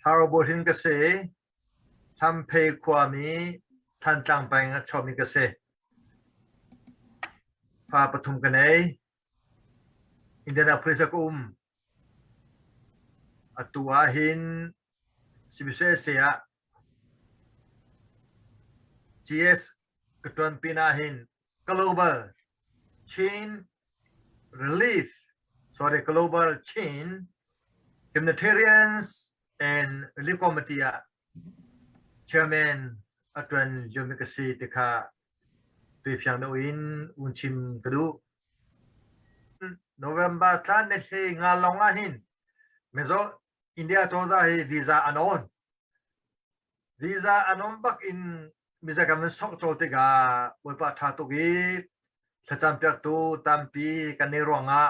ฮาร์โบทินกเกษทำเพยความมีทันจังไปงัดชอมิกเกษฟ้าปฐุมกันเองอินเดียนาพลิสกุมอัตัวหินสิบเสีย GS กตันปีนาหิน global chain relief sorry global chain humanitarians and relief committee chairman อัตวันยมิกษีติคาตุยฟยังโนอินอุนชิมกระดูNovember ท่านเองงานลงอาหินเมโซอินเดียตัวจะให้วีซ่าอันบักอินมิจะกันสกโจติกาอุปถัมภ์ตุกีสัจจ์เปียกตูตามปีกันในรวงอ่ะ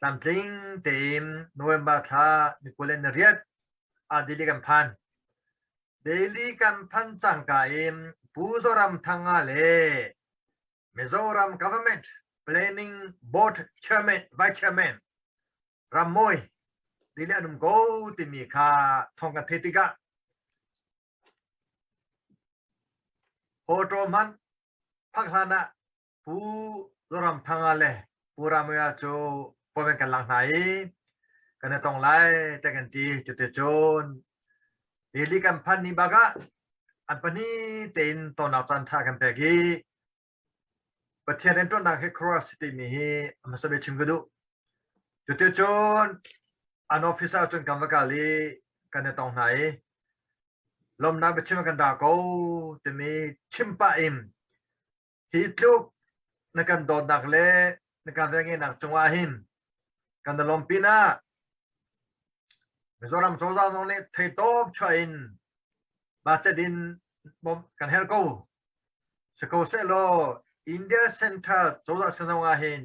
ตามทิ้งเต็ม November ท่านิโคเลนเรียดอาดิลิกันพันเดลิกันพันจังกาเอ็มผู้สรำทางอาเลเมโซรัม government planning board chairman vice chairman รำมวยดิเลนุมโกติมีค่าทองกันเทติกะโอโตมันพักหานะผู้สรำทางอาเลผู้รำมวยโจพอเป็นกันหลังไหนกันต้องไล่แต่กันทีจุดโจนเดลิกันพันนิบากะอันปนี้เต็นตอนอาจารย์ท่ากันเปกีประเทศนั้นตัวนักให้ครัวสติมีมาสเบชิมกันดูจุดโจนอันออฟฟิศจนกรรมการลีกันต้องไหนลมน้ำไปชิมกันดาโก้จะมีชิมปะอิมฮิตลุกในการโดนดักเล่ในการแสดงนักจงวาหินกันลมปีน่ามิโซรัมโซซาตรงนี้เทโต้ช่วยอินบาดเจ็บดินบอมกันเฮลโก้สกอเซโลอินเดียเซ็นเตอร์โซซาเซนวาหิน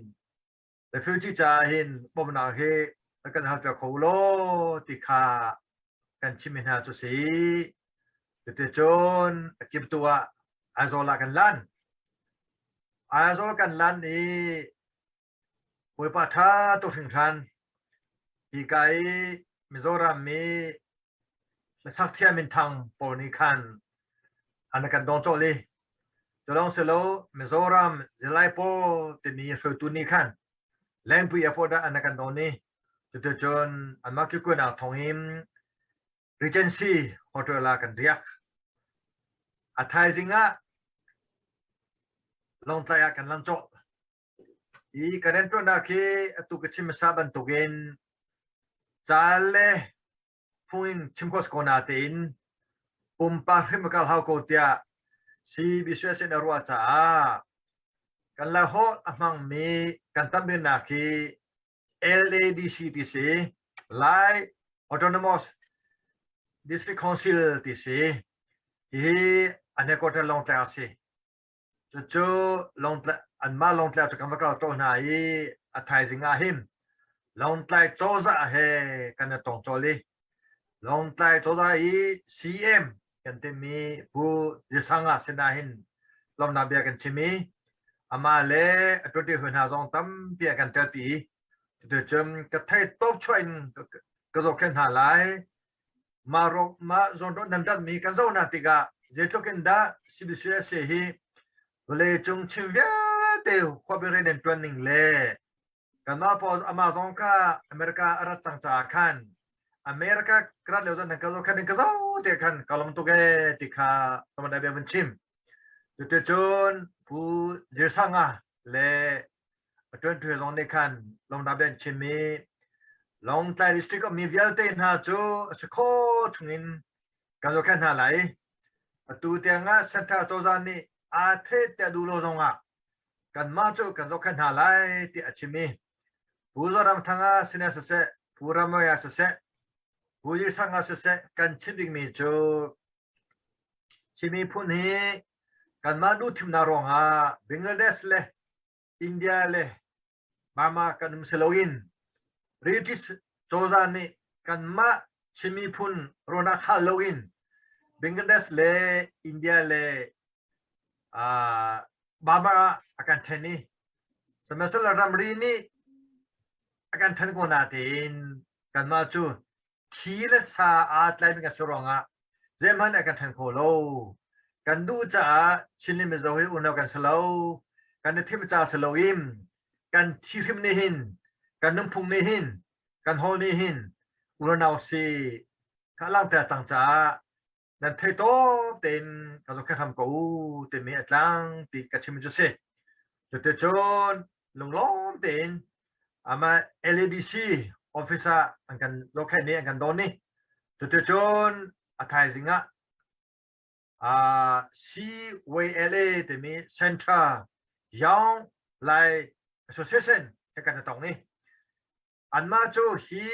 เรฟิวจีจ่าหินบอมนาเฮแล้วกันฮัลเปียโคโลติคากันชิมินาจุสีจุดจนกิบตัวอาโซลากันลันนี้ป่วยปะทาตุถึงทันอีกไอมิโซรัมมีสักเทียมินทางปนิคันอันนั้นกันดอนโจลีจะลองเสโลมิโซรัมเจไลโปติมีเฟตุนิคันแรงปุยอพอดอันนั้นกันดอนนี้จุดจนอันมาคิกุนาทองหิมรีเจนซีโฮเทลลากันเรียกอัทไทซิงะลองใจกันลังโจอีกันเรนตัวนักตุกชิมซาบันตุกินจาเลฟุนชิมโคสโกนาตินปุ่มปาริมกัลฮาวโกเตียซีบิสเวสเนรัวจ้ากันละโหอมังมีกันตั้มบินาคี LADC ไล Autonomous District Council ฮีอันนี้ก็จะลงแต่สิจู่ลงแต่อันมาลงแต่ตุกำลังตัวไหนอัทไทซิงาหิมลงแต่โจซาเฮกันตรงโจลีลงแต่โจซาCM กันเต็มีผู้ดิสังอาเซนาหินลงนาเบียกันชิมีอามาเลตัวที่หัวหน้าจงตั้มเบียกันเตปีเดี๋ยวจำกระเทยโต๊ะช่วยกระโดดขึ้นหาไหลมาจนนั้นดันมีกันโซนาติกาเจ้ากันดาสิบสี่เสียเลยจงชิมเวียเดียวความเป็นเรื่องตัวหนึ่งเลยกันมาพออามาจงก้าอเมริกาอารัตจังจากขันอเมริกากระเดียวนั้นกระโดดขึ้นกระโดดเดียกันกลมตุกเกติกาธรรมดาเบียนชิมเดี๋ยวจนผู้เดือดสังอ่ะเลยจนถึงตรงนี้ขันลงนาเบียนชิมีลงใต้ดิสตริกมีเวียลเตนหาจูสกอตชุนินกันโดดขึ้นหาไหลตัวเตียงอ่ะเซ็นเตอร์โจซานี่อาเทตแต่ดูโลจงอ่ะกันมาจูกันโดดขึ้นหาไหลที่อาชิมีผู้สรำทางอ่ะสินเสษผู้รำมวยเสษผู้ยืสังอ่ะเสษกันชิดิงมีจูชิมีพูนี้กันมาดูทีมนารองอ่ะบังกลาเทศเลยอินเดียเลยมากันมุสลิมริทิสโจซานี่กันมาชิมีพูนโรนักฮาโลวีนบังกลาเทศเลยอินเดียเลยบาบาอาการเทนี่สมัยสลารามรีนี่อาการเทนโกนาตินกันมาจู ทีละสาอาตไลมีกันสรองอ่ะเจมันอากันทันโคโลกันดูจ้าชินลิมโซฮิอุนเอากันสโลกันที่มจ้าสโลอิมกันที่ริมนี่หินกันนุ่มพุงนี่หินกันโฮนี่หินอุรนาวซีข้าล่างแต่ต่างจ้านั่นเทโตเต็นกันต้องแค่ทำกูเต็นมีอัตลังปีกัชิมจุเซจุดจนลงล้อมเต็นอามา LADC officer อันกันโลแค่นี้อันกันโดนนี่จุดจนอัทายสิงะCWLA เต็นมี Center ยองไล Association ให้กันตรงนี้อันมาจูฮี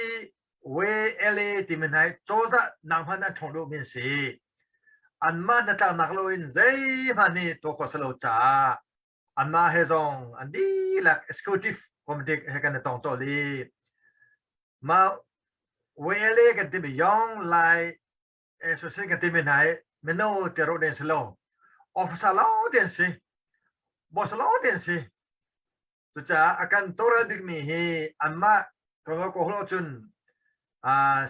เวเอเลที่มันให้โจจะนางพันธุ์ทองดูมินสีอันมาตั้งนักลุยใจมันนี่ตัวก็สโลจ้าอันมาเฮซองอันดีหลัก executive committee ให้กันตรงโจลีมาเวเอเลกันที่มียองไลassociationกันที่มันให้เมนูเตโรเดนสโล officer ล้อเดนสี boss ล้อเดนสีตัวจ้าอาการตัวระดับมีให้อันมาก็ก็หัวจุน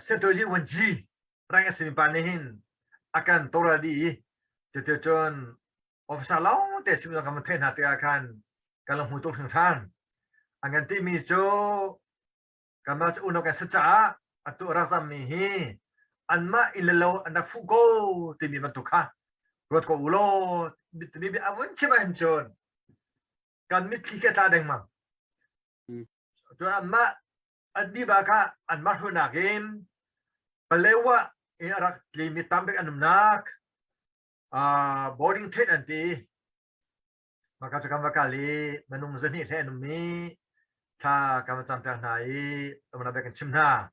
เซนตัวจีวันจีร่างสิบปานนี้akan tora di tujuan officer law te simula kamu ten hati akan kalau mutu tengtan angan ti mijo kamu unokan seca atau rasa mihi anma ilalo anda fugo ti mi bantuka rot ko ulo ti mi awun cima himjon kan mit kita deng mang tu anma adi baka anma hunagim pelewa ini arak limit tambah anum nak boarding trade nanti maka tu kamu kali menung zeni saya anum ni ta kamu sampai naik teman abang cimna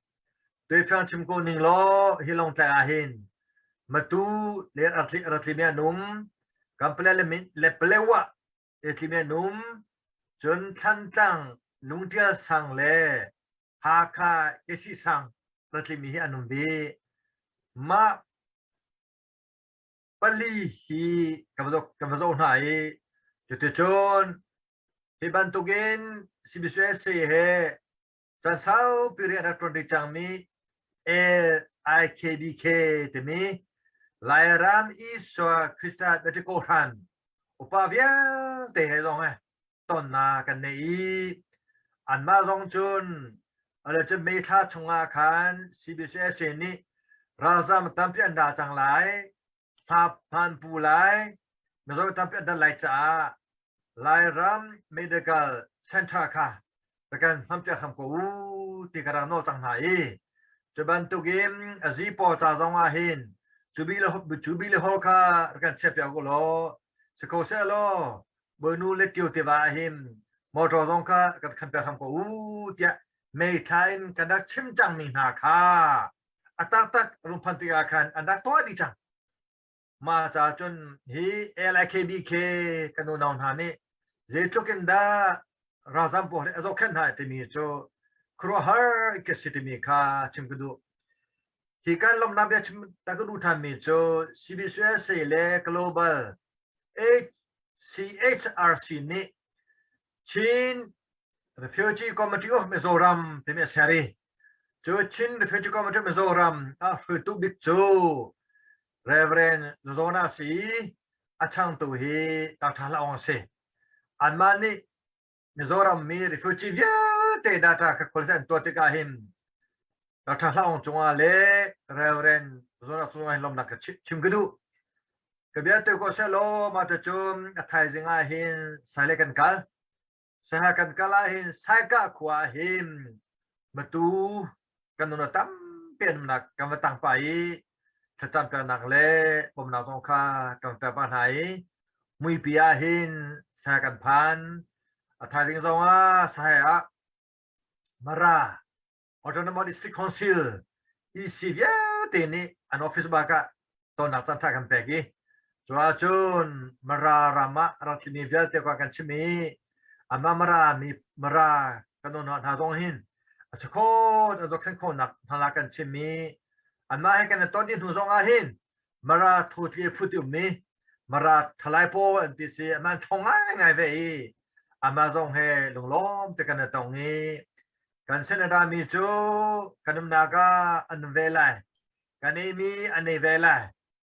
tu yang cimko ning lo hilong terahin matu le atlet anum kamu le pelewa atlet anum jun tantang lung dia sang le haka esi sang atlet mihi anum biมาปลีฮีกำลังหายจุดจนที่บันทุกินสิบิสเวสเฮจันทร์เสาร์ปีเรียนรัฐมนตรีจังมีLIKBK ที่มีไลรามอิสวาคริสต์เบติโกรันอุปวิยเตะลงไงต้นนากันในอันมาลงจุนอะไรจะไม่ท่าชงอาคารสิบิสเวสนี่ราซามตั้มเปียนดาจังไรภาพพันปูไลไม่รู้ตั้มเปียนดาไลจ้าไลรัมเมดิคอลเซ็นทรัลค่ะแต่กันทำเปียนทำกูที่กระโนจังไหนจะบันทุกิมอซีปอตาจงอาหินจูบิลฮอค่ะแต่กันเชฟยากุโลสกอเซโลเบอร์นูเลติโอติวาหิมมอตอจงค่ะกันทำเปียนทำกูที่ไม่ทายกันดักชิมจังมีนาค่ะatak rumpan tiga akan anda tua di cang mata jun hi LIKBK kanu naun hani zetukin da razam po azokan ha timi jo krohar ikesitimi ka chimkudu hi kan lom nam ya chim takudu thami jo CBCS le global CHRC ni Chin Refugee Committee of Mizoram timi sariจูชินฟิจิกอมเตอร์มิโซรัมฟิตุบิกจูเรเวรนโซนาสีอาชังตุฮีตักทาลองเซอันมานี่มิโซรัมมีริฟูจิเวียเตดาตาคักคนเซนตัวติกาหิมตักทาลองจงอาเลเรเวรนโซนาสุนัยลมนักชิมกดูกบียตุโกเซโลมาตจุมอัทายซิงอาหินสายเลกันกัลสหกันกัลาหินสายกะขวาหิมมาตูกันนตั้มเปลี่ยนหนักกำลังตั้งไปถ้าจำเป็นหนักเล่ผมหนักตรงค่ากำลังแต่ปัญหามุยปีอาหินสหกันพันท้ายถึงตรงว่าสหะมารา Autonomous District Council อีซีเวียตีนี้อันออฟฟิศบากะตอนนักตั้งท่ากันแปกีจัวจุนมารารามารัฐมีเวียเตกว่ากันชิมีอามารามีมารากันนหาตรงหินสกอตดอกแข็งคนนักทลากันชิมีอันมาให้กันตอนที่ถูกส่งอาหินมาราทูที่พูดอยู่มีมาราทลายโปอันที่สิมันชงง่ายเว้ยอามาส่งให้ลงล้อมแต่กันตรงนี้ กันเซนดามีจูกันนากาอันเวลัยกันนี้มีอันนี้เวลัย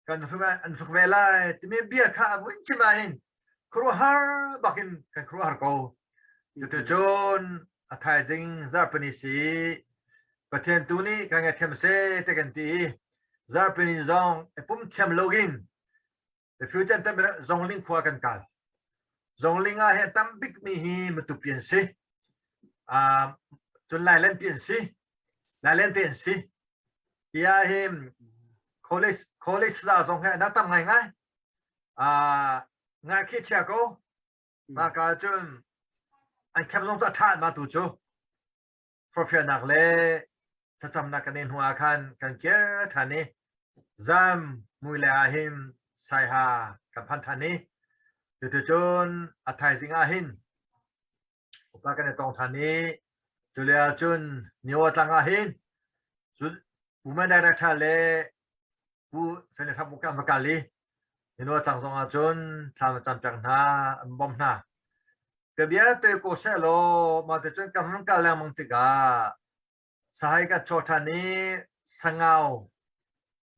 กันสุมาอันสุเวลัยที่มีเบียข้าวุ่นชิมาหินครัวฮาร์บักินกันครัวฮาร์โกจุดจนอัทายจิงซาปนิสีประเทศตัวนี้กันเทียมเซตกันตีซาปนิซองปุ่มเทียมโลกินแต่ฟิวเจอร์ตั้มเป็นซองลิงขวากันกันซองลิงอาเฮตั้มบิ๊กมีฮีมันตุเปลี่ยนสิจนลายเล่นเปลี่ยนสิลายเล่นเปลี่ยนสิที่อาเฮมโคลิสซาซองแค่นัดตั้มง่ายง่ายคิดเชียก็มากระจนอันแคปลงตัวท่านมาตูจูฟอร์เฟียนักเล่ถ้าจำนักกันเองหัวกันเกี่ยท่านนี้จำมุยเลอาหิมไซฮากับพันท่านนี้จุดจนอัฐายสิงอาหินอุปการณ์ตรงท่านนี้จุเลอาจุนนิวตังอาหินจุดบุเมนได้รัชเล่ผู้เสนอทับบุกการประกาศลีนิวตังทรงอาจุนทำจำจังนาบอมนาก็เบียร์ตัวโคเซโลมาแต่จนกำลังการแรงมังติกาสหายกับโชทานี้สังเอา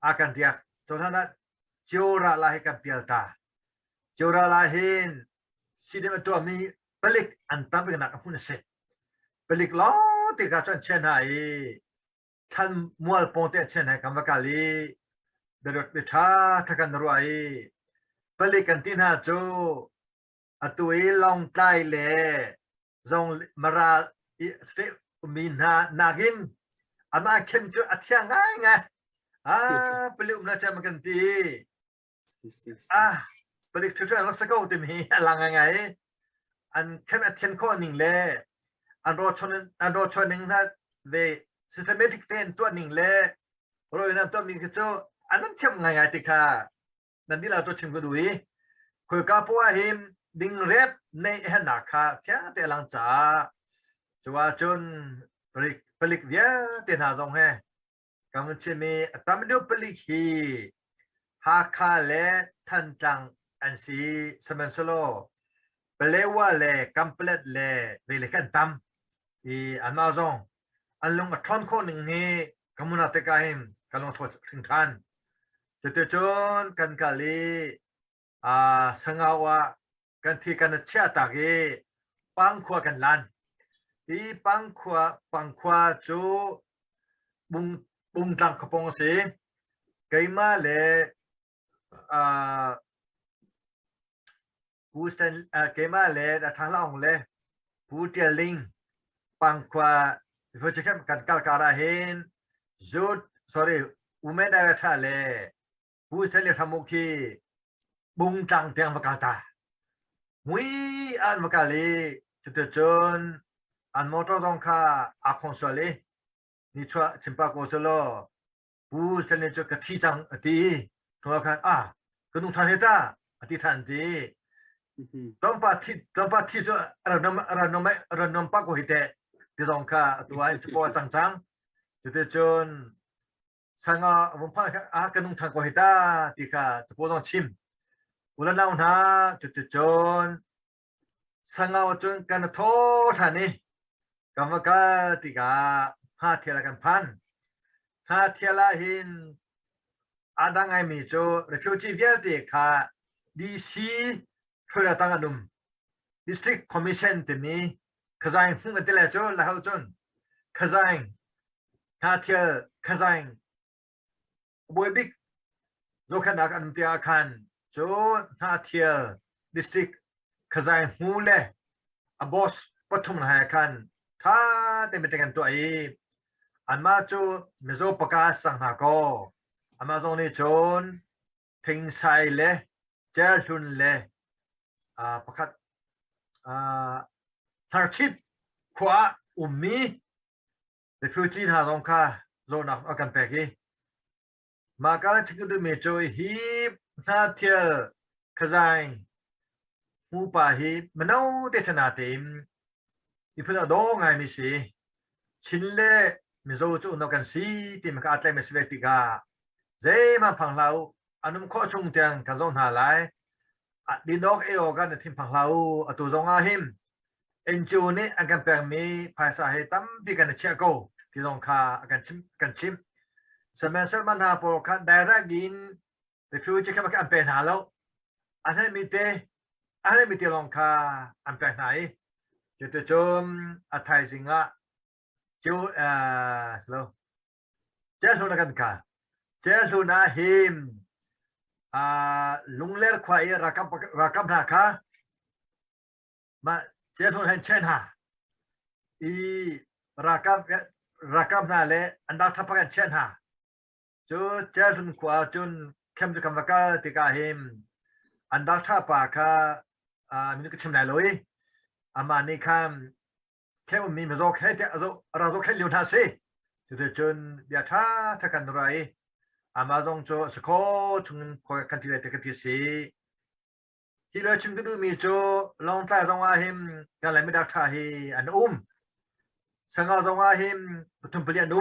อาการเดียกโชทานั้นจูราลาฮิกับเปียตาจูราลาหินสิเดมตัวมีเปลิกอันตั้มเป็นนักหุ่นเสเปลิกล้อติกาจนเช่นไหนท่านมัวปงเตเช่นไหนคำว่ากาลีเดือดไปท้าทักันรวยเปลิกันที่น่าจูอตุยลองใต้เล่จงมาราสเตมีนากินอามาเข้มจุดอัดยังไงไงเปลิกน่าจะมันกันทีเปลิกช่วยเราสักเอาติมีอะไรไงอันเข้มอัดเทียนข้อหนึ่งเล่อันรอชนหนึ่งนะเว systematic เต้นตัวหนึ่งเล่รอยนั้นตัวมีกระโจอันนั้นเทียมไงติค่ะนั่นที่เราตัวชิมก็ดูอีคุยกับพวกหิมดิ่งเร็บในเฮนักค่ะแค่แต่หลังจากจัวจนผลิตเวียเตียนหาตรงแห่กำลังจะมีตามดูผลิตฮีหาคาเลทันจังอันซีสมัยสโลเปลว่าเลกัมเพลตเลเวลกันตามอีอเมซอนอันลงทอนคนหนึ่งนี้กำมุนาเตกาหิมกำลังทวดถึงท่านจุดจนกันกาลีสังเอาว่ากันที่กันเชื่อตากีปังขวากันลันที่ปังขวาจูบุ้งตังขปงสีเกี่ยมาเลยผู้สตันเกี่ยมาเลยทางล่างเลยผู้เจลิงปังขวาผู้เชี่ยวชาญกันกัลการาเห็นจุด sorry อุเมดาราชาเลยผู้สตันเลยทำมุขีบุ้งตังเตียงมากาตามุยอันมากาลีจุดจนอันมอเตอร์ดองคาอาคอนโซลีนี่ชัวชิมปาโกสโลผู้สนิทกับที่จังตีทัวกันก็นุ่งทันเหตุอธิษฐานตีต้องปฏิจจเรานำปากหัวเหตุที่ดองคาตัวอินทปวจังจุดจนสังอาวันพักก็นุ่งทันหัวเหตุที่ข้าจะพูดต้องชิมอุลานาหน้าจุดจนสังเอาจนกันโทษท่านี้กรรมการติกาหาเทียละกันพันหาเทียละหินอาดังไงมีโจ refugee เวียติกาดีซีช่วยตั้งอนุม district commission ที่มีขจายหุ่นกันที่ละโจละฮัลจนขจายหาเทียขจายบวยบิ๊กโจขันนักอันเปียคันโจหาเทีย district ขจายหูเล่บอสปฐมนายคันถ้าเต็มไปกันตัวอันมาโจมิโซปกาสังหาโกอันมาโจนี่โจนทิ้งใส่เล่เจอลุนเล่ประคัดทางชิปขวามีเดฟิวจีนหาตรงค่าโซนอักกันเปกี้มาการที่กูดูมีโจฮีบนาเทียขจายหูป่าฮีมันเอาเดชนาติมอีเพื่อนโดงไงมิสิชินเล่มิโซจูนกันสีที่มันก็อัตเลมิสเวติกาเจมาพังเราอันนุ่มข้อชงเตียงกันซงหาไลดินดอกเอโอกันทีมพังเราตัวจงอาหิม NGO นี่อาการแปลงมีภาษาให้ตั้มปีกันเชื่อกูที่ต้องคาอาการชิมสมัยสมัยนาโปรคันได้รักินไปฟิวจะเข้ามาอันเป็นหาแล้วอันนั้นมีเตลองคาอันเป็นไหนจุดจมอัฐายสิงห์จูสโลเจ้าสุนักันค่ะเจ้าสุนัขหิมลุงเล่ควายรักนาค่ะมาเจ้าสุนัขเช่นฮะอีรักนาเล่อันดับทัพกันเช่นฮะจูเจ้าสุนัขขวาจุนเข้มจุกันวักติกาหิมอันดับทัพปากค่ะมีนุกชิมไหนเลยอามานี่ค่ะแค่มีมาโจแค่เดียวเราโจแค่เลี้ยวท่าสิจุดจนเบียท่าทักกันไรอามาจงโจสกอชุนคอยกันที่ไรแต่กันที่สิที่เราชิมก็ดูมีโจลองใต้จงอาหิมกันอะไรไม่ได้ท่าให้อันสังเอาจงอาหิมปฐุมเปลี่ยน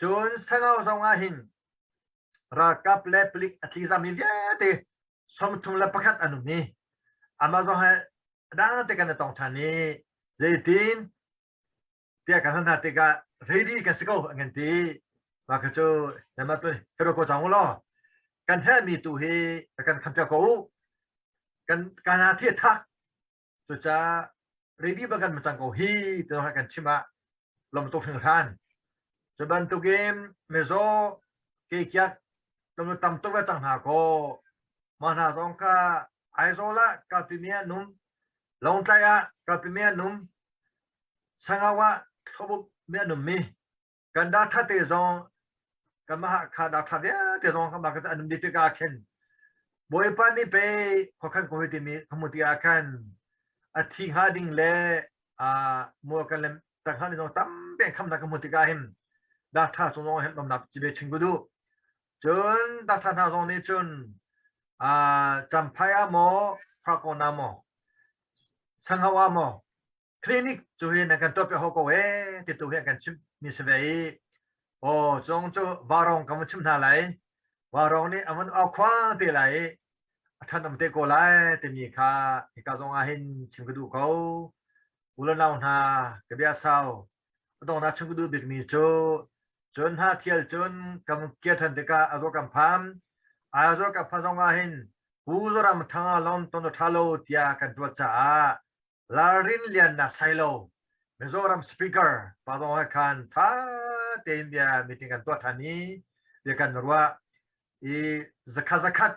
จนสังเอาจงอาหิมรักกับเล็บลิกอัตลิซามิเวเตสมทุมเล็บพักอันนี้อามาจงให้ด้านเตกันตองทานีเจตินเตียกันทันทีก็เรดี้กันสิโก้เงินทีว่าก็จะนำมาตัวนี้เฮโรโกจังวะล้อกันแท้มีตัวเฮกันคำเจ้ากูกันอาทิตย์ทักจะ ready บังกันมาจังกูฮีตัวให้กันชิมะลมตกถึงท่านจะบันตุเกมเมโซเกียกตำรวจตำตัวไว้ต่างหากก็มาหน้าตรงก็ไอโซล่ากับพิเมียนุ่มลงใจกับพิเมียนุ่มสังวะขบุเมียนุ่มมีกันดาทัดเตจงกันมาขาดาทัดเดียเตจงกันมากันอันนี้ติกาเข็นบอยปานี่ไปขอขันโควิดมีขมุติอาคันอาทิตย์หาดิ่งเล่มัวกันเลยแต่ขันนี่ต้องตั้มเป็นคำนักขมุติกาเห็นดาทัดจงเห็นลำดับจีเบชิงกุดูจนดาทัดหาจงนี้จนจำพายาโมฟรากอนามสังหวะโมคลินิกจูเห็นกันตัวเป็นหกเวติดตัวเห็นกันชิมมีเสวีโอ้จงจูวารองกันชิมนาไหลวารองนี่มันเอาคว้าตีไหลท่านนำเตโกไหลตีมีค่าอีกาจงอาหินชิมกระดูกเขาอุลนาหน้าเก็บยาสาวต้องนัดชิมกระดูกบิกมีโจจนหาเที่ยวจนกำเกียรติเด็กอาโจกำพามอาโจกับพระจงอาหินผู้จรำทางลอนต้นทาโลเตียกันตัวจ้าลารินเลียนนะไซโลเมโซรัมสปีกเกอร์ปาดองให้คันท่าเต็มเบียมีติกันตัวท่านี้เบียกันรัวอีzakat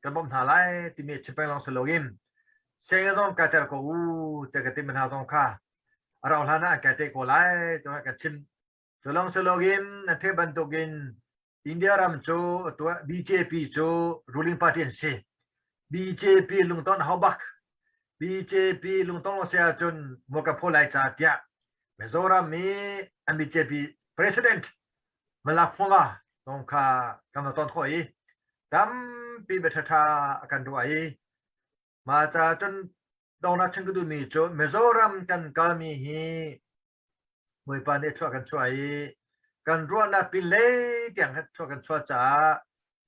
กันบ่มหาไลที่มีชิมไปลองสโลกิมเซงต้องการจะก็แต่ก็ติมันหาต้องค่าเราหานะการเตะก็ไลจะให้กันชิมจะลองสโลกิมนั่นเทบันตุกินอินเดียรัมโจตัว BJP โจ ruling party สิ BJP ลุงต้นฮาวบักBJP ลุงต้องเสียจนมกับพลายจ่าเตียเมโซรามีอัน BJP president มาลักพงอ่ะต้องข้ากำลังต้นข่อยดำปีเบททากันด้วยมาจากจนดองนัดชิงก็ดูมีโจเมโซรามกันก็มีฮีมวยปานนี้ช่วยกันช่วยกันรัวนัดปีเล่เตียงให้ช่วยกันช่วยจ้า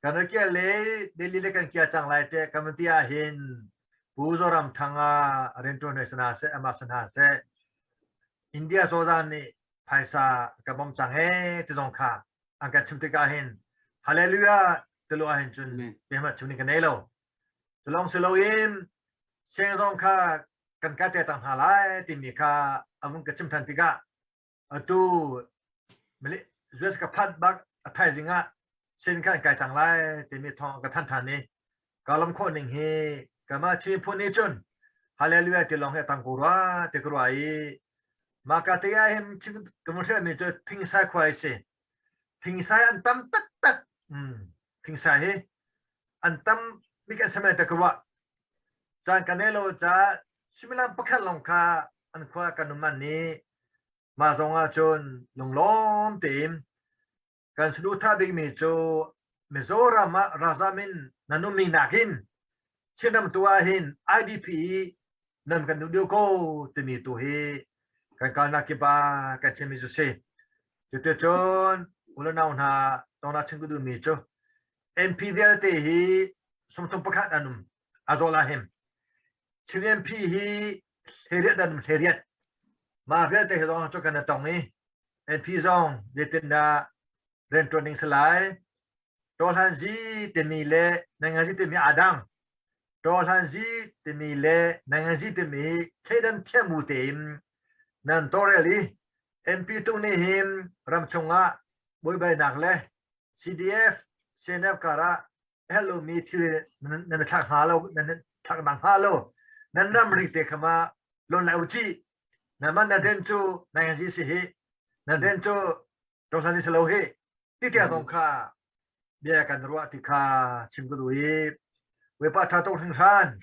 กันเกี่ยเล่เดลิเล่กันเกี่ยจังไรเตะกันมันที่อาหินผู้จรำทางเรียนตัวในสนาเสมาสนาเสอินเดียโซดานี่ภายษากับผมจังเฮที่ตรงข้ามอังกฤษชิมติกาเห็นฮาเลลูยาตลอดเห็นจนเป็นมาชิมนิกันเนโลตลองสโลยิมเสียงตรงข้ากันกัดเตะต่างหาไลที่มีข้าอาวุธกับชิมทันติกาตัวเมลิจวสกับพัดบักไทยสิงห์เส้นข้าไก่จังไรที่มีทองกับท่านทานนี้กาลมโคหนึ่งเฮก็มาชีพนี้จนฮาเลลูยาที่ลองให้ตังกุระที่กรัวมากัตยาเห็นชิมก็มันเชื่อมีตัวทิ้งสายควายสิทิ้งสายอันตั้มตักทิ้งสายอันตั้มมีการสมัยตะกรัวจานกันเนโลจะชิมลำปักขันลงคาอันขวากันนุมันนี้มาทรงอาจนลงล้อมเต็มการสะดุดท่าบิกมีโจเมโซรามาราซามินนันุมีนักินเช่นนำตัวเห็น IDP นำกันดูเดียวก็จะมีตัวเฮกันการนักบากันเช่นมิจุเซจุดจนอุลนาหน้าตอนนั้นฉันก็ดูมีโจ MP เดียร์เตฮีสมทบประคัดอันนุ่มอาโซลาเฮมชิม MP ฮี Heriat dan heriat. Maaf ya teh dong cok kan tong ni. En pizong de tenda rentoning selai. Tol hanzi temile nangazi temi adang. Tol hanzi temile nangazi temi kedan temu tem. Nan toreli MP tu ni him ramchunga boy bay nakle CDF CNF kara hello mi thil nan thak halo nan thak nang halo nan ram ri te khama lon la uchi na man na den chu na yang ji si he na den chu tong san ji selo he ti tia dong kha bia kan ruwa ti kha chim gu dui we pa tha tong thing san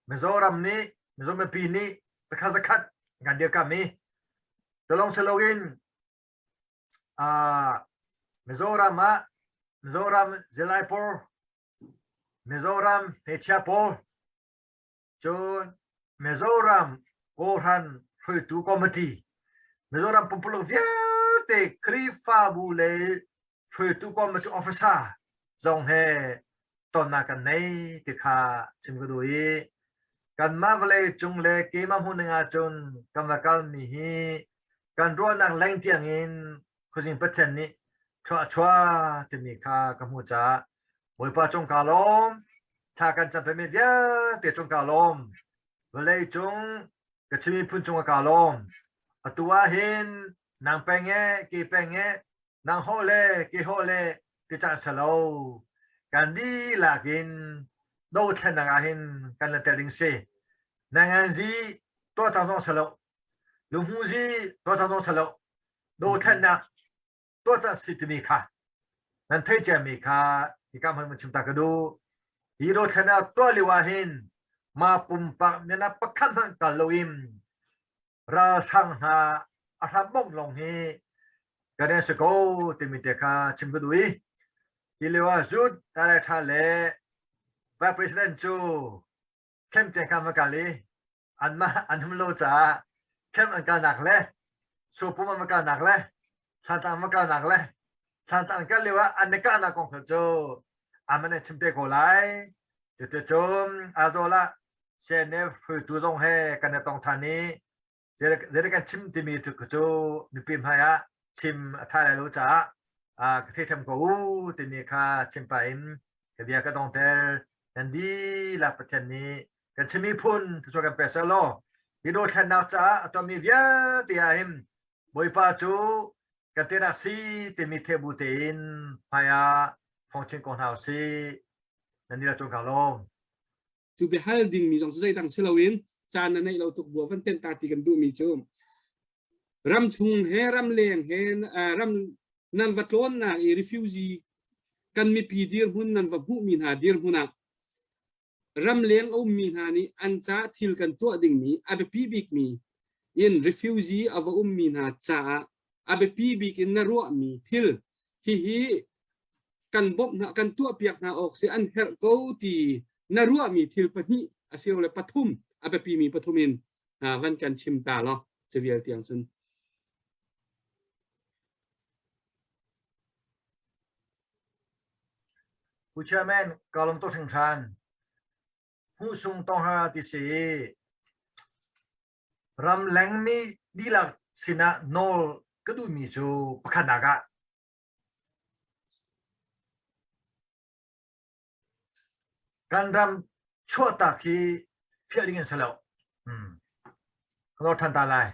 Mizoram ni Mizoram pi ni sakhat gan dia kami tolong selogin Mizoram Mizoram Zelaipur Mizoram Pechiapur Chun Mizoram Koran Huitu Committee Mizoram Popular Viate Krifa Bule Huitu Committee Officer Zong He Tonakan Nei Tika Chimgudui Kan Mavale Chung Le Kima Huninga Chun Kamakal Nihi Kan Ruanang Lang Tiang in Kusin Paten ni Chua Timika Kamuja Wipa Chung Kalom Takan Chapemedia Te Chung Kalom Vale Chung Kachimi Pun Chung Kalom Atua Hin Nang Penge Ki Penge Nang Hole Ki Hole Ki Chan Salo Kandi Lakin Do Tenangahin Kan Teling Se Nanganzi To Tang Salo Lumuzi To Tang Salo Do Tenak To Tang Sitimika Nan Tejamika Ikam Chim Takadu Hiro Tenak To Liwahin Ma Pumpak Mena Pakam Kaloim Ra Sang Ha Asambong Long He Gaden Seko Timiteka Chimgudui Iliwa Zud Tare Tale Va President Chu Kem Tekam Makali Anma Anum Loja Kem Anka Nakle Supuma Maka Nakle Santa Maka Nakle Santa Anka Liwa Aneka Nakong Jo Amane Chimte Kolai Jum Azola Senef Tuzong He Kanetong Tani Jadi kan Chim Timi tu Jo Nipim Haya Chim Thai Lojaที่ทำกูทีนี้ค่ะชิมไปก็เบียก็ต้องเตอกันดีหลักประเทศนี้กันชิมีพุ่นทุกส่วนกันเปสโลที่โดนชนะจ้าตัวมีเวียตีอาหิมบอยปาจูกันเตนักซีที่มีเทบูตินพายาฟงชิงกองเฮาซีนั่นนี่เราจงข่าวลงจูไปฮัลดิงมีสองสุดต่างเชลวินจานนั้นเราตกบัวฟันเต้นตาตีกันดูมีจูรำชุงเฮรำเลียงเฮรำnan vatlon na i refugee kan mi pidir hun nan va hu min ha dir huna ram leng o min ha ni an cha thil kan to ding mi ad pi bik mi in refugee ava min ha cha ab pi bik in na ro mi thil hi kan bob na kan to piak na ok se an her ko ti na ro mi thil pa ni asio le pathum ab pi mi pathumin van kan chim ta lo chevial tiang sunผู้เชื่อแม่นกาลมโตถึงทานผู้ทรงต้องหาติสีรำแหลงมีดีลักสินะโนลก็ดูมีจูประคันนากะการรำชั่วตาคีเฟียดิเงินเสลาเราทันตาลาย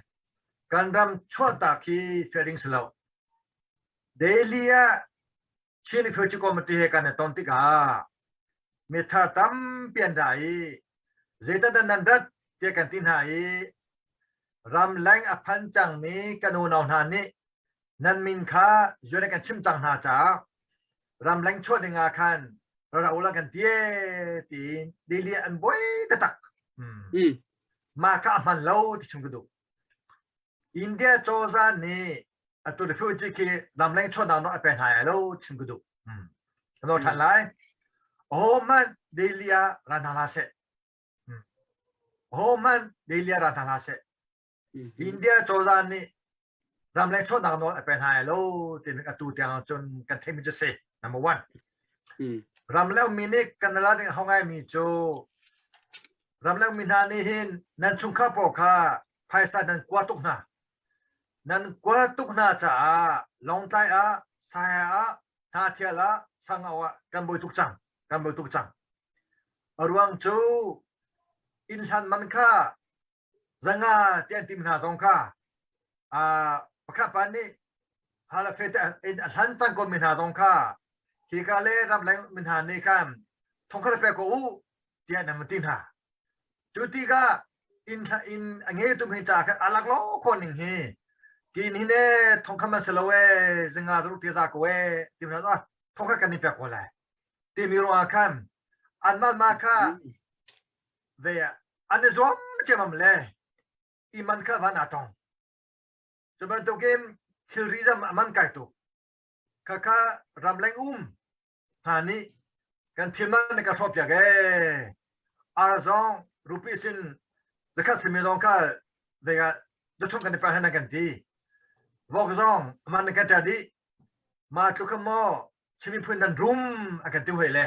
การรำชั่วตาคีเฟียดิเงินเสลาเดลียเชื่อในฟิวจิโกมันที่เหตุการณ์ตอนที่กาเมธาตั้มเปลี่ยนใจเจตนานันดัดเกี่ยกันที่ไหนรำแรงอภันจังมีกันนูนเอาหานี้นันมินค้าอยู่ในการชิมจังหาจ้ารำแรงช่วยในงาคันเราอุลกันเตี้ยตีดีเลียนบ่อยตะตักมาข้ามันเล่าที่ชิมกันดูอินเดียโจซานี่ตัวฟิวจิกีรำแรงช่วยดาวน์เอาไปหายแล้วชิมกันดูเราทันไลโอ้มันเดลียรันทาลาเซโอ้มันเดลียรันทาลาเซอินเดียโจซานี่รำแรงช่วยดาวน์เอาไปหายแล้วที่มีกระตุ้นเตียงจนกันเทมิจะเซ่ number one รำแล้วมีนี่กันแล้วที่เขาไงมีโจ รำแรงมินานี่หินนั่นชุงข้าปอกาภายใต้นั้นกว่าตุกนานั่นกว่าตุกนาจ้าลงใจสายนาเทียละสังเอากันบุยตุกจังกันบุยตุกจังอรวงจูอินชันมันค่าจังเตียนติมนาสงค่าประคับปันนี้ฮาลาเฟตอินหันตังก็มินาสงค่าที่กาเลรับแรงมินานี่กันทงคาเฟกูเตียนนันตินาจุดที่ก็อินอันนี้ตุ้มหิจากอาลักล้อคนหนึ่งฮีกินหินเน่ทองคำมันสลวยจึงอารุติจากเวที่มันว่าทองคำกันนี่เปียกว่าเลยที่มีรัวคำอันมันมาค่ะเวียอันนี้ส่วนเชื่อมันเลยอีมันค่ะวันอาทองจะเป็นตัวเกมคิริจามมันไก่ตัวค่ะรำแรงหานี่กันที่มันในกระทบอย่างเงี้ยอาร์ซองรูปีสินจะคัดสมิลองค่ะเวกจะทุ่มกันในป่าให้นักกันทีวอกซองมันในกันจะดีมาทุกขโมชิมิพูนนันรุมอากันตัวเลย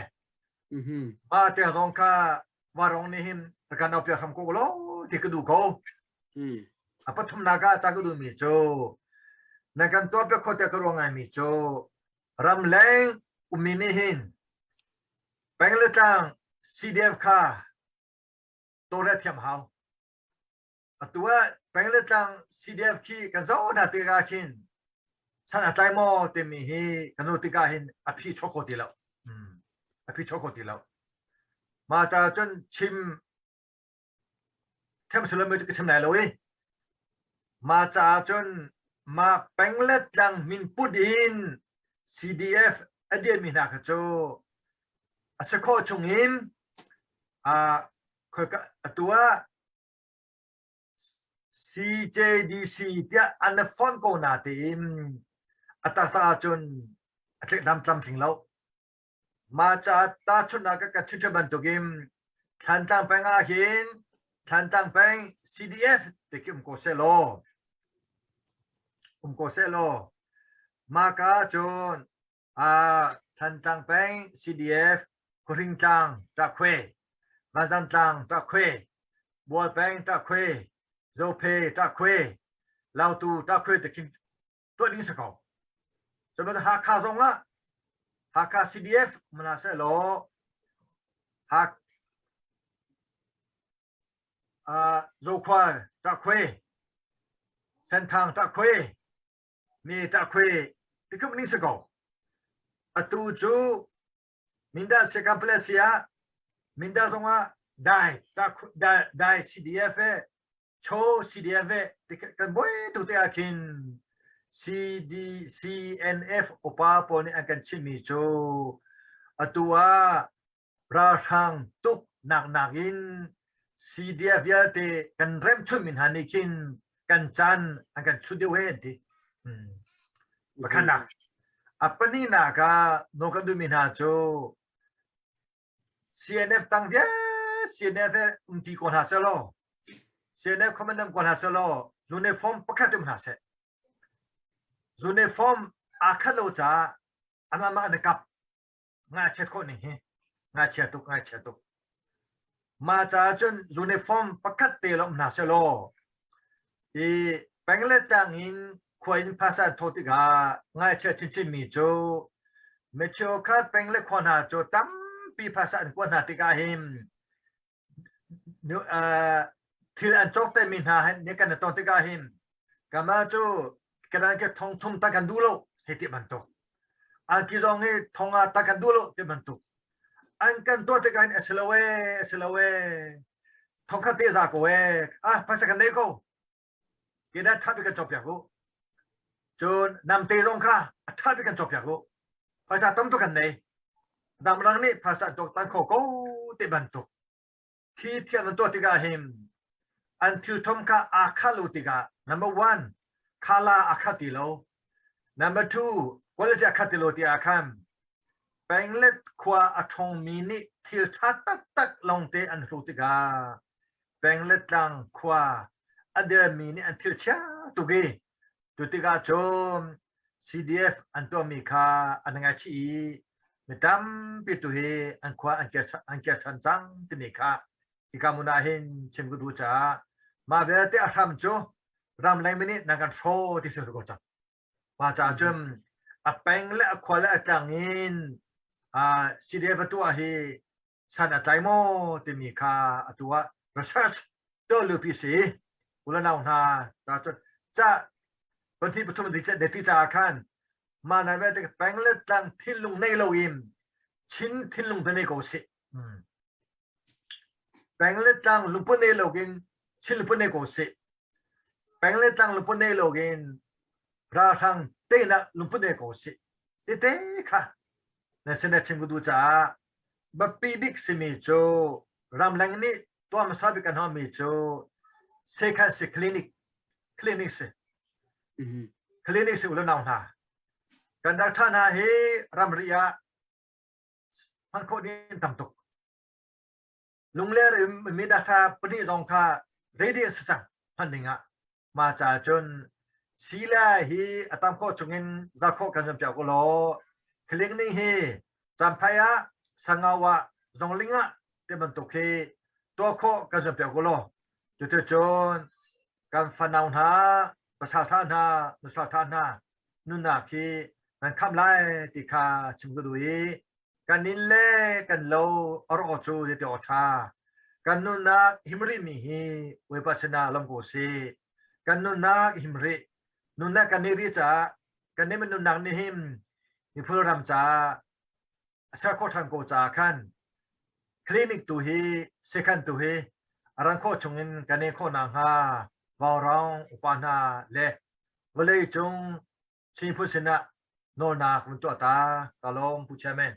มาเตะรองค่ะวารองนี่หิมประกันเอาเปรียบทำกูโลที่กระดูกเขาปฐมนาคาจากกระดูกมีโจในกันตัวเปรียบเขาเตะกระรวงไงมีโจรำแรงมินี่หินเป็นเรื่องจัง CDF ค่ะตัวแรกเทียมเขาตัวเป็นเรื่องจัง CDF ขี้กันโซนาติกาขินสันใจโมเตมีฮีกันโนติกาหินอภิชโคติแล้วอภิชโคติแล้วมาจากจนชิมเทมสุลมือจะชิมไหนเลยมาจากจนมาเป็นเรื่องจังมินปุดิน CDF อดีตมีนักโจอาจจะข้อชงหิมตัว CJDC เดียอันฟอนโกนาทีมอัตตาจนอัตเลนำจำถึงแล้วมาจากตาชุนนักกัดชุนบันตุกิมทันตังแปงอาหินทันตังแปง CDF ติกิมโกเซโลมากาจนทันตังแปง CDF กุริงจังตะเควมาจันจังตะเควบัวแปงตะเควโซเพตะเควลาวตูตะเควตะคิมตัวนี้สักเอาสมมติหาคาซงละหาคา CDF มันอาศัยโลหากโซควาตะเควเส้นทางตะเควมีตะเควที่คือมันนี้สักเอาอตูจูมินดาเซกัมเพลเซียมินดาซงว่าได้ CDF โช CDF ที่กันบ่อยตัวเดียกิน CNF อุปาปนิอันกันชิมิโชตัวราชังตุกนักอิน CDF ยาเตกันเริ่มชุมินฮันิกินกันจันอันกันชุดเดียวเองที่บักนักapa ni naga no kan dumina jo CNF tang dia CNF unti kon haselo CNF komandam kon haselo zone form pakatum hase zone form akhalo cha amama nakap nga chet ko ni nga chetuk ma cha chun zone form pakat te lom na selo e pengle tang inควายภาษาโทติกาง่ายเชื่อชินมีโจเมโชคาเป็นเล็กคนหาโจตั้มปีภาษาคนหาติกาหิมที่อันจกแต่มินหาเนี่ยกันตอนติกาหิมกามาโจกันนั้นก็ทองทุ่มตะกันดูโลเหตุมันตกอันกิจงให้ทองตะกันดูโลเตมันตกอันกันตัวติกาหินเอสลเวทองคาเตจากเวภาษากันเนโกกินได้ทับกันจบอย่างกูจนนำเตะลงค่ะถ้าเป็นการจบอย่างรู้ภาษาต้มตุกันไหนนำรังนี้ภาษาตกตันโคโก้ติบันตุคีเทียนตัวติกาหิมอันทิวทมค่ะอาคาลูติกา number 1 คาลาอาคาติโล number 2 quality อาคาติโลติอาคัมเป็นเล็ดขวาอัทงมินิทิวทัดตักลงเตอันรูติกาเป็นเล็ดลังขวาอันเดรมินิอันทิวชาตุกีจุดที่กาชม CDF อันตัวมีค่าอันงาชีไม่ทำปิดตัวเฮอันขวาอันเกิดชันจังที่นี่ค่ะ ที่กามุนาเห็นเชมกุดูจ้ามาเวลาที่อาทำจูรำแรงมินินังกันโชที่สุดก็จับมาจากจมอแปงและควาและต่างอินสิเดฟตัวเฮสันอัตไลโมที่มีค่าตัว research ตัวลูพิสีอุลนาอุนาจะวันที่ประชุมที่จะเด็ดที่จะขันมาในเวลาที่แปงและต่างทิ้งลงในโลกิมชิ้นทิ้งลงในโกสิแปงและต่างลุปนในโลกินชิ้นลุปนในโกสิแปงและต่างลุปนในโลกินราทังเตนะลุปนในโกสิเด็ดค่ะในเส้นเชิงกุดูจ้าบัพปีบิกสิมีโจรำแรงนี้ตัวมันสาบิกันหอมีโจเซคันสิคลินิกสิคลินิกสิอุลนาวนากันดักท่านาเฮรำริยามันโคดีนทำตกลุงเล่มีดักท่าปนิจงท่าเรดิสสังพันดิงะมาจากจนสีลาฮีอัตามโคจงเงินจากโคกันจำเจ้ากุโลคลินิกเฮจำพายะสังาวะจงลิงะเตมันตกเฮตัวโคกันจำเจ้ากุโลจุดจนการฟันเอาหน้าประชาท่านานุสาท่านานุนาคีมันคำไล่ติคาชิมกุดุยกันนินเล่กันโลอรอจูเดติอทากันนุนักหิมริมีฮีเวปัสนาลำโกซีกันนุนักหิมรินุนักกันนิริจากันนิมันนุนักนิหิมมีผู้รำจาสักโคทังโกจาขันคลินิกตุฮีเซคันตุฮีอารังโคชงเงินกันเนโคนังฮาวารองอุปนาเลวเลยจงชิพุชนะโนนาคุณตัวตาตาลมผู้เชมน